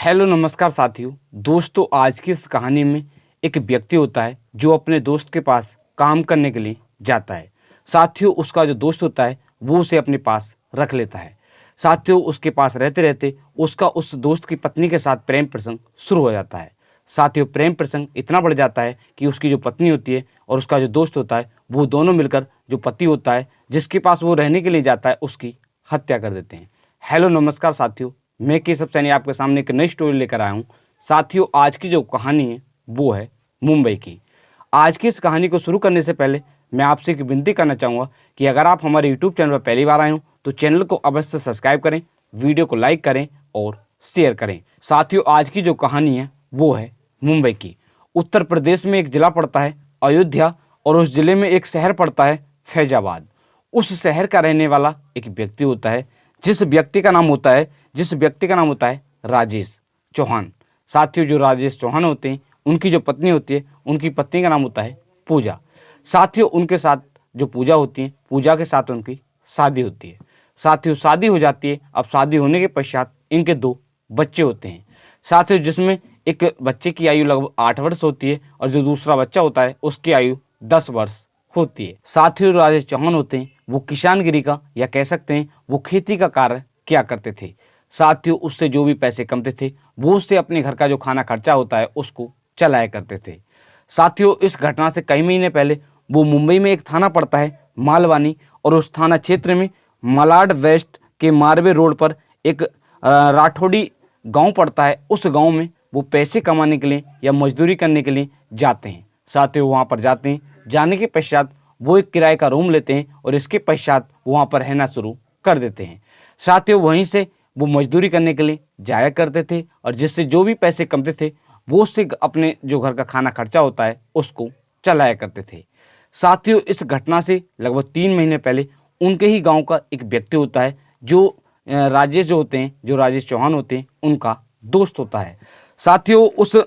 Hello नमस्कार साथियों। दोस्तों, आज की इस कहानी में एक व्यक्ति होता है जो अपने दोस्त के पास काम करने के लिए जाता है। साथियों, उसका जो दोस्त होता है वो उसे अपने पास रख लेता है। साथियों, उसके पास रहते रहते उसका उस दोस्त की पत्नी के साथ प्रेम प्रसंग शुरू हो जाता है। साथियों, प्रेम प्रसंग इतना बढ़ जाता है कि उसकी जो पत्नी होती है और उसका जो दोस्त होता है वो दोनों मिलकर जो पति होता है जिसके पास वो रहने के लिए जाता है उसकी हत्या कर देते हैं। हेलो नमस्कार साथियों, मैं केशव सैनी आपके सामने एक नई स्टोरी लेकर आया हूँ। साथियों, आज की जो कहानी है वो है मुंबई की। आज की इस कहानी को शुरू करने से पहले मैं आपसे एक विनती करना चाहूँगा कि अगर आप हमारे यूट्यूब चैनल पर पहली बार आए हो तो चैनल को अवश्य सब्सक्राइब करें, वीडियो को लाइक करें और शेयर करें। साथियों, आज की जो कहानी है वो है मुंबई की। उत्तर प्रदेश में एक ज़िला पड़ता है अयोध्या और उस ज़िले में एक शहर पड़ता है फैजाबाद। उस शहर का रहने वाला एक व्यक्ति होता है जिस व्यक्ति का नाम होता है राजेश चौहान। साथियों, जो राजेश चौहान होते हैं उनकी जो पत्नी होती है उनकी पत्नी का नाम होता है पूजा। साथियों, उनके साथ जो पूजा होती है, पूजा के साथ उनकी शादी होती है। साथियों, शादी हो जाती है। अब शादी होने के पश्चात इनके 2 बच्चे होते हैं। साथियों, जिसमें एक बच्चे की आयु लगभग 8 वर्ष होती है और जो दूसरा बच्चा होता है उसकी आयु 10 वर्ष होती है। साथियों, राजेश चौहान होते हैं वो किसानगिरी का या कह सकते हैं वो खेती का कार्य किया करते थे। साथियों, उससे जो भी पैसे कमते थे वो उससे अपने घर का जो खाना खर्चा होता है उसको चलाया करते थे। साथियों, इस घटना से कई महीने पहले वो मुंबई में एक थाना पड़ता है मालवानी और उस थाना क्षेत्र में मलाड वेस्ट के मारवे रोड पर एक राठौड़ी गांव पड़ता है। उस गांव में वो पैसे कमाने के लिए या मजदूरी करने के लिए जाते हैं। साथियों, वहाँ पर जाते हैं। जाने के पश्चात वो एक किराए का रूम लेते हैं और इसके पश्चात वहाँ पर रहना शुरू कर देते हैं। साथियों, वहीं से वो मजदूरी करने के लिए जाया करते थे और जिससे जो भी पैसे कमते थे वो उससे अपने जो घर का खाना खर्चा होता है उसको चलाया करते थे। साथियों, इस घटना से लगभग 3 महीने पहले उनके ही गाँव का एक व्यक्ति होता है जो राजेश चौहान होते हैं उनका दोस्त होता है। साथियों, उस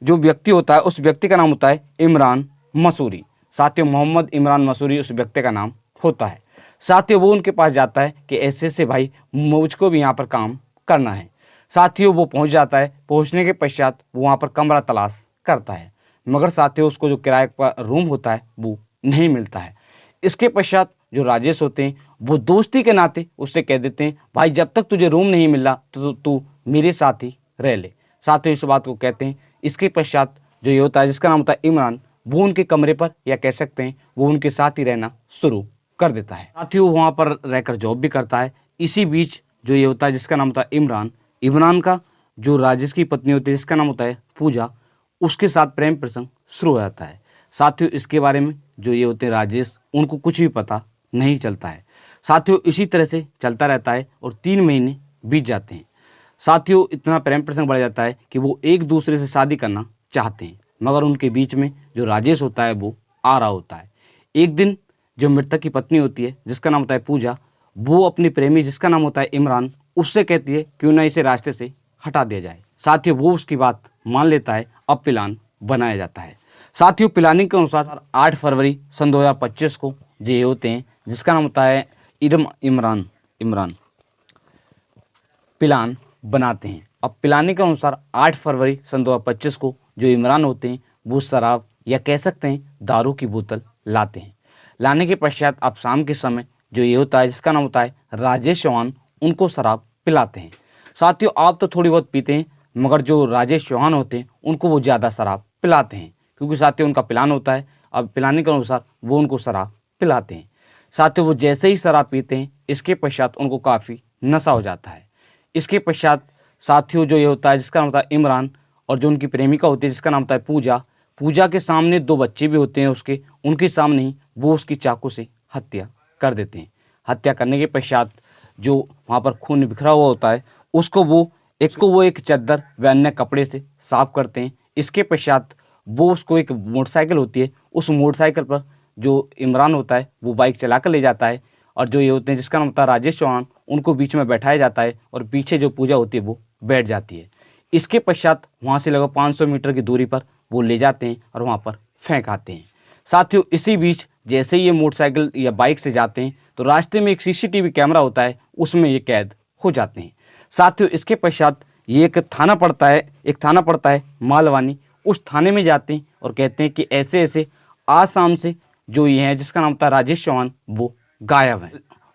जो व्यक्ति होता है उस व्यक्ति का नाम होता है इमरान मसूरी। साथियों, मोहम्मद इमरान मसूरी उस व्यक्ति का नाम होता है। साथियों, वो उनके पास जाता है कि ऐसे भाई मुझको भी यहाँ पर काम करना है। साथियों, वो पहुँच जाता है। पहुँचने के पश्चात वो वहाँ पर कमरा तलाश करता है मगर साथियों उसको जो किराए का रूम होता है वो नहीं मिलता है। इसके पश्चात जो राजेश होते हैं वो दोस्ती के नाते उससे कह देते हैं, भाई जब तक तुझे रूम नहीं मिल रहा तो तू मेरे साथ ही रह ले। साथियों, इस बात को कहते हैं। इसके पश्चात जो ये होता है जिसका नाम होता है इमरान, वो उनके कमरे पर या कह सकते हैं वो उनके साथ ही रहना शुरू कर देता है। साथियों, वहाँ पर रहकर जॉब भी करता है। इसी बीच जो ये होता है जिसका नाम होता है इमरान का जो राजेश की पत्नी होती है जिसका नाम होता है पूजा, उसके साथ प्रेम प्रसंग शुरू हो जाता है। साथियों, इसके बारे में जो ये होते हैं राजेश उनको कुछ भी पता नहीं चलता है। साथियों, इसी तरह से चलता रहता है और 3 महीने बीत जाते हैं। साथियों, इतना प्रेम प्रसंग बढ़ जाता है कि वो एक दूसरे से शादी करना चाहते हैं मगर उनके बीच में जो राजेश होता है वो आ रहा होता है। एक दिन जो मृतक की पत्नी होती है जिसका नाम होता है पूजा, वो अपने प्रेमी जिसका नाम होता है इमरान उससे कहती है क्यों ना इसे रास्ते से हटा दिया जाए। साथियों, वो उसकी बात मान लेता है। अब प्लान बनाया जाता है। साथियों, प्लानिंग के अनुसार 8 फरवरी सन 2025 को जो ये होते हैं जिसका नाम होता है इमरान प्लान बनाते हैं। अब प्लानिंग के अनुसार 8 फरवरी सन 2025 को जो इमरान होते हैं वो शराब या कह सकते हैं दारू की बोतल लाते हैं। लाने के पश्चात अब शाम के समय जो ये होता है जिसका नाम होता है राजेश चौहान उनको शराब पिलाते हैं। साथियों, आप तो थोड़ी बहुत पीते हैं मगर जो राजेश चौहान होते हैं उनको वो ज़्यादा शराब पिलाते हैं क्योंकि साथियों उनका प्लान होता है। अब प्लानिंग के अनुसार वो उनको शराब पिलाते हैं। साथियों, वो जैसे ही शराब पीते हैं इसके पश्चात उनको काफ़ी नशा हो जाता है। इसके पश्चात साथियों जो ये होता है जिसका नाम होता है इमरान और जो उनकी प्रेमिका होती है जिसका नाम होता है पूजा के सामने 2 बच्चे भी होते हैं उनके सामने ही वो उसकी चाकू से हत्या कर देते हैं। हत्या करने के पश्चात जो वहाँ पर खून बिखरा हुआ होता है उसको वो एक चद्दर व अन्य कपड़े से साफ करते हैं। इसके पश्चात वो उसको एक मोटरसाइकिल होती है, उस मोटरसाइकिल पर जो इमरान होता है वो बाइक चला कर ले जाता है और जो ये होते हैं जिसका नाम होता है राजेश चौहान उनको बीच में बैठाया जाता है और पीछे जो पूजा होती है वो बैठ जाती है। इसके पश्चात वहाँ से लगभग 500 मीटर की दूरी पर वो ले जाते हैं और वहाँ पर फेंक आते हैं। साथियों, इसी बीच जैसे ही ये मोटरसाइकिल या बाइक से जाते हैं तो रास्ते में एक CCTV कैमरा होता है, उसमें ये कैद हो जाते हैं। साथियों, इसके पश्चात ये एक थाना पड़ता है मालवानी। उस थाने में जाते हैं और कहते हैं कि ऐसे ऐसे आज शाम से जो ये हैं जिसका नाम था राजेश चौहान, वो गायब हैं।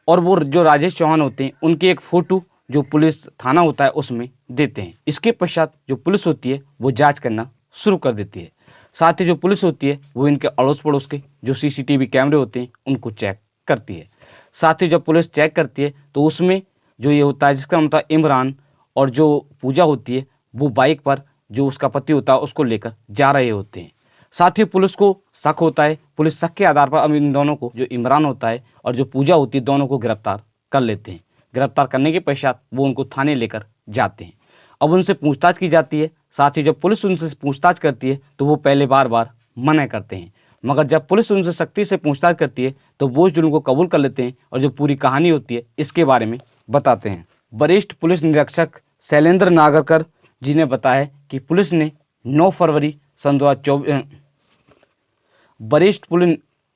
और वो जो राजेश चौहान होते हैं उनकी एक फ़ोटो जो पुलिस थाना होता है उसमें देते हैं। इसके पश्चात जो पुलिस होती है वो जांच करना शुरू कर देती है। साथ ही जो पुलिस होती है वो इनके अड़ोस पड़ोस के जो CCTV कैमरे होते हैं उनको चेक करती है। साथ ही जब पुलिस चेक करती है तो उसमें जो ये होता है जिसका नाम था इमरान और जो पूजा होती है वो बाइक पर जो उसका पति होता है उसको लेकर जा रहे होते हैं। साथ ही पुलिस को शक होता है। पुलिस शक के आधार पर अब इन दोनों को, जो इमरान होता है और जो पूजा होती है, दोनों को गिरफ्तार कर लेते हैं। गिरफ्तार करने के पश्चात वो उनको थाने लेकर जाते हैं। अब उनसे पूछताछ की जाती है। साथ ही जब पुलिस उनसे पूछताछ करती है तो वो पहले बार मना करते हैं, मगर जब पुलिस उनसे सख्ती से पूछताछ करती है तो वो जुल्म को कबूल कर लेते हैं और जो पूरी कहानी होती है इसके बारे में बताते हैं। वरिष्ठ पुलिस निरीक्षक शैलेंद्र नागरकर जी ने बताया कि पुलिस ने 9 फरवरी सन 2024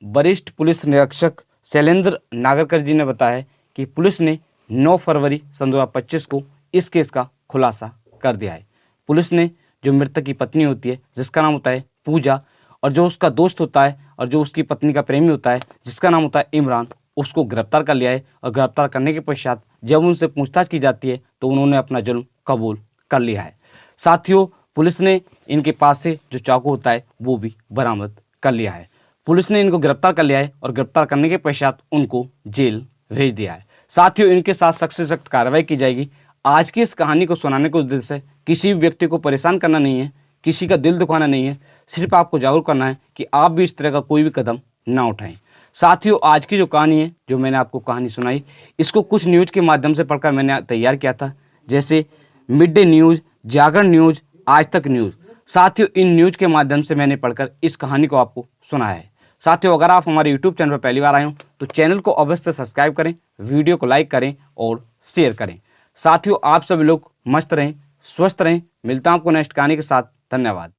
वरिष्ठ पुलिस निरीक्षक शैलेंद्र नागरकर जी ने बताया कि पुलिस ने 9 फरवरी सन 2025 को इस केस का खुलासा कर दिया है। पुलिस ने जो मृतक की पत्नी होती है जिसका नाम होता है पूजा और जो उसका दोस्त होता है और जो उसकी पत्नी का प्रेमी होता है जिसका नाम होता है इमरान, उसको गिरफ्तार कर लिया है। और गिरफ्तार करने के पश्चात जब उनसे पूछताछ की जाती है तो उन्होंने अपना जुर्म कबूल कर लिया है। साथियों, पुलिस ने इनके पास से जो चाकू होता है वो भी बरामद कर लिया है। पुलिस ने इनको गिरफ्तार कर लिया है और गिरफ्तार करने के पश्चात उनको जेल भेज दिया है। साथियों, इनके साथ सख्त से सख्त कार्रवाई की जाएगी। आज की इस कहानी को सुनाने के उद्देश्य से किसी भी व्यक्ति को परेशान करना नहीं है, किसी का दिल दुखाना नहीं है, सिर्फ आपको जागरूक करना है कि आप भी इस तरह का कोई भी कदम ना उठाएं। साथियों, आज की जो कहानी है, जो मैंने आपको कहानी सुनाई, इसको कुछ न्यूज़ के माध्यम से पढ़कर मैंने तैयार किया था, जैसे मिड डे न्यूज़, जागरण न्यूज़, आज तक न्यूज़। साथियों, इन न्यूज़ के माध्यम से मैंने पढ़कर इस कहानी को आपको सुनाया है। साथियों, अगर आप हमारे YouTube चैनल पर पहली बार आए हो तो चैनल को अवश्य सब्सक्राइब करें, वीडियो को लाइक करें और शेयर करें। साथियों, आप सभी लोग मस्त रहें, स्वस्थ रहें। मिलता हूं आपको नेक्स्ट कहानी के साथ। धन्यवाद।